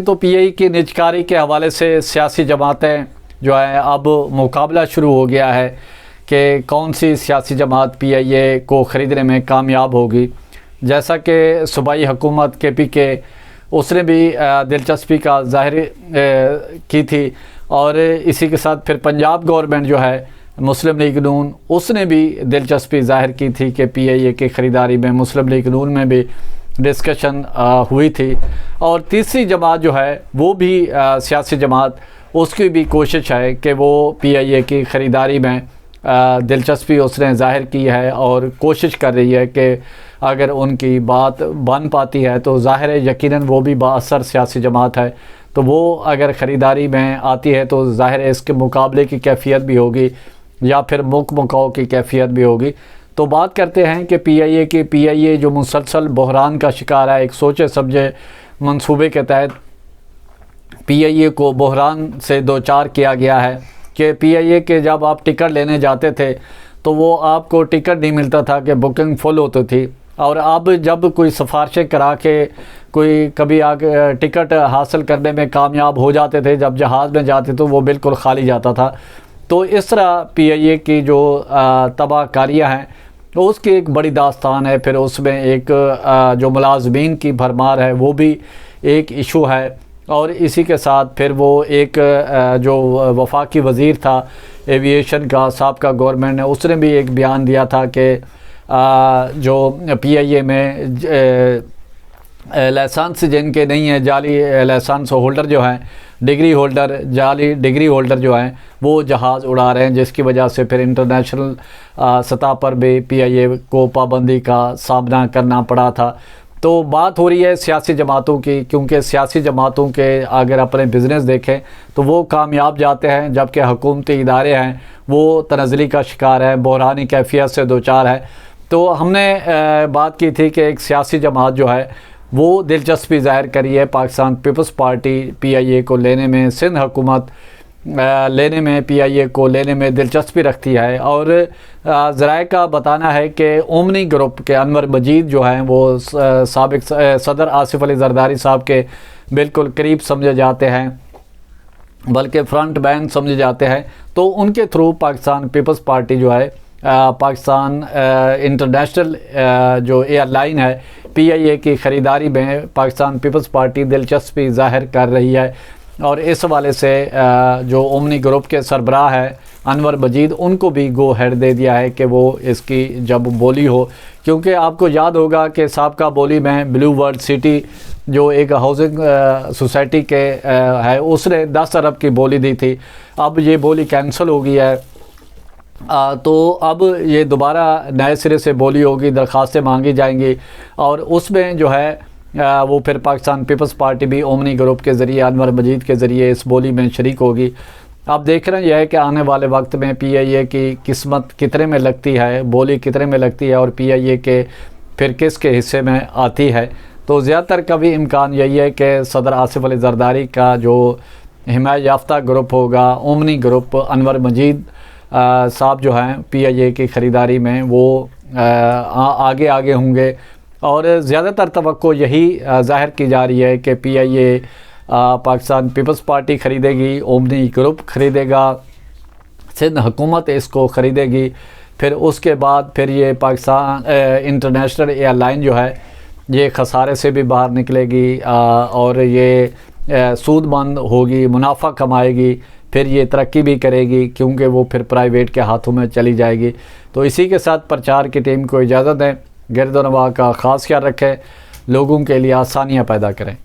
तो पीआई की निजकारी के हवाले से सियासी जमातें जो है अब मुकाबला शुरू हो गया है कि कौन सी सियासी जमात पीआईए को ख़रीदने में कामयाब होगी। जैसा कि सूबाई हुकूमत KPK उसने भी दिलचस्पी का ज़ाहिर की थी और इसी के साथ फिर पंजाब गवर्नमेंट जो है मुस्लिम लीग नून उसने भी दिलचस्पी ज़ाहिर की थी कि पीआईए की ख़रीदारी में मुस्लिम लीग नून में भी डिस्कशन हुई थी। और तीसरी जमात जो है वो भी सियासी जमात उसकी भी कोशिश है कि वो पीआईए की ख़रीदारी में दिलचस्पी उसने ज़ाहिर की है और कोशिश कर रही है कि अगर उनकी बात बन पाती है तो ज़ाहिर है यकीनन वो भी बाअसर सियासी जमात है, तो वो अगर ख़रीदारी में आती है तो ज़ाहिर है इसके मुकाबले की कैफियत भी होगी या फिर मुकाओ की कैफियत भी होगी। तो बात करते हैं कि पीआईए जो मुसलसल बहरान का शिकार है, एक सोचे समझे मंसूबे के तहत पीआईए को बहरान से दो चार किया गया है कि पीआईए के जब आप टिकट लेने जाते थे तो वो आपको टिकट नहीं मिलता था कि बुकिंग फुल होती थी, और अब जब कोई सिफारिशें करा के कोई कभी आगे टिकट हासिल करने में कामयाब हो जाते थे, जब जहाज़ में जाते तो वो बिल्कुल खाली जाता था। तो इस तरह पीआईए की जो तबाहकारियाँ हैं तो उसकी एक बड़ी दास्तान है। फिर उसमें एक जो मुलाजमीन की भरमार है वो भी एक इशू है, और इसी के साथ फिर वो एक जो वफाकी वज़ीर था एविएशन का साबका गवर्नमेंट ने उसने भी एक बयान दिया था कि जो पीआईए में लाइसेंस जिनके नहीं है, जाली लाइसेंस होल्डर जो हैं, डिग्री होल्डर, जाली डिग्री होल्डर जो हैं वो जहाज़ उड़ा रहे हैं, जिसकी वजह से फिर इंटरनेशनल सतह पर भी पीआईए को पाबंदी का सामना करना पड़ा था। तो बात हो रही है सियासी जमातों की, क्योंकि सियासी जमातों के अगर अपने बिज़नेस देखें तो वो कामयाब जाते हैं, जबकि हुकूमती इदारे हैं वो तनज़ली का शिकार है, बहरानी कैफियत से दो चार है। तो हमने बात की थी कि एक सियासी जमात जो है वो दिलचस्पी ज़ाहिर करी है पाकिस्तान पीपल्स पार्टी पीआईए को लेने में, सिंध हुकूमत लेने में, पीआईए को लेने में दिलचस्पी रखती है। और ज़राए का बताना है कि ओमनी ग्रुप के अनवर मजीद जो हैं वो साबिक सदर आसिफ अली जरदारी साहब के बिल्कुल करीब समझे जाते हैं, बल्कि फ्रंट बैन समझे जाते हैं। तो उनके थ्रू पाकिस्तान पीपल्स पार्टी जो है पाकिस्तान इंटरनेशनल जो एयरलाइन है पीआईए की ख़रीदारी में पाकिस्तान पीपल्स पार्टी दिलचस्पी ज़ाहिर कर रही है। और इस हवाले से जो ओमनी ग्रुप के सरबराह है अनवर मजीद उनको भी गो हेड दे दिया है कि वो इसकी जब बोली हो, क्योंकि आपको याद होगा कि साबका बोली में ब्लू वर्ल्ड सिटी जो एक हाउसिंग सोसाइटी के है उसने 10 अरब की बोली दी थी, अब ये बोली कैंसिल हो गई है। तो अब ये दोबारा नए सिरे से बोली होगी, दरख्वास्तें मांगी जाएंगी और उसमें जो है वो फिर पाकिस्तान पीपल्स पार्टी भी ओमनी ग्रुप के ज़रिए अनवर मजीद के ज़रिए इस बोली में शरीक होगी। अब देख रहे हैं यह है कि आने वाले वक्त में पीआईए की किस्मत कितने में लगती है, बोली कितने में लगती है और पीआईए के फिर किसके हिस्से में आती है। तो ज़्यादातर का भी इम्कान यही है कि सदर आसिफ अली जरदारी का जो हिमायत याफ्ता ग्रुप होगा, ओमनी ग्रुप, अनवर मजीद साहब जो हैं पीआईए की ख़रीदारी में वो आगे होंगे। और ज़्यादातर तवक्को यही ज़ाहिर की जा रही है कि पीआईए पाकिस्तान पीपल्स पार्टी ख़रीदेगी, ओमनी ग्रुप ख़रीदेगा, सिंध हुकूमत इसको ख़रीदेगी, फिर उसके बाद फिर ये पाकिस्तान इंटरनेशनल एयरलाइन जो है ये खसारे से भी बाहर निकलेगी और ये सूदमंद होगी, मुनाफा कमाएगी, फिर ये तरक्की भी करेगी क्योंकि वो फिर प्राइवेट के हाथों में चली जाएगी। तो इसी के साथ प्रचार की टीम को इजाज़त दें, गिरदोनवा का ख़ास ख्याल रखें, लोगों के लिए आसानियाँ पैदा करें।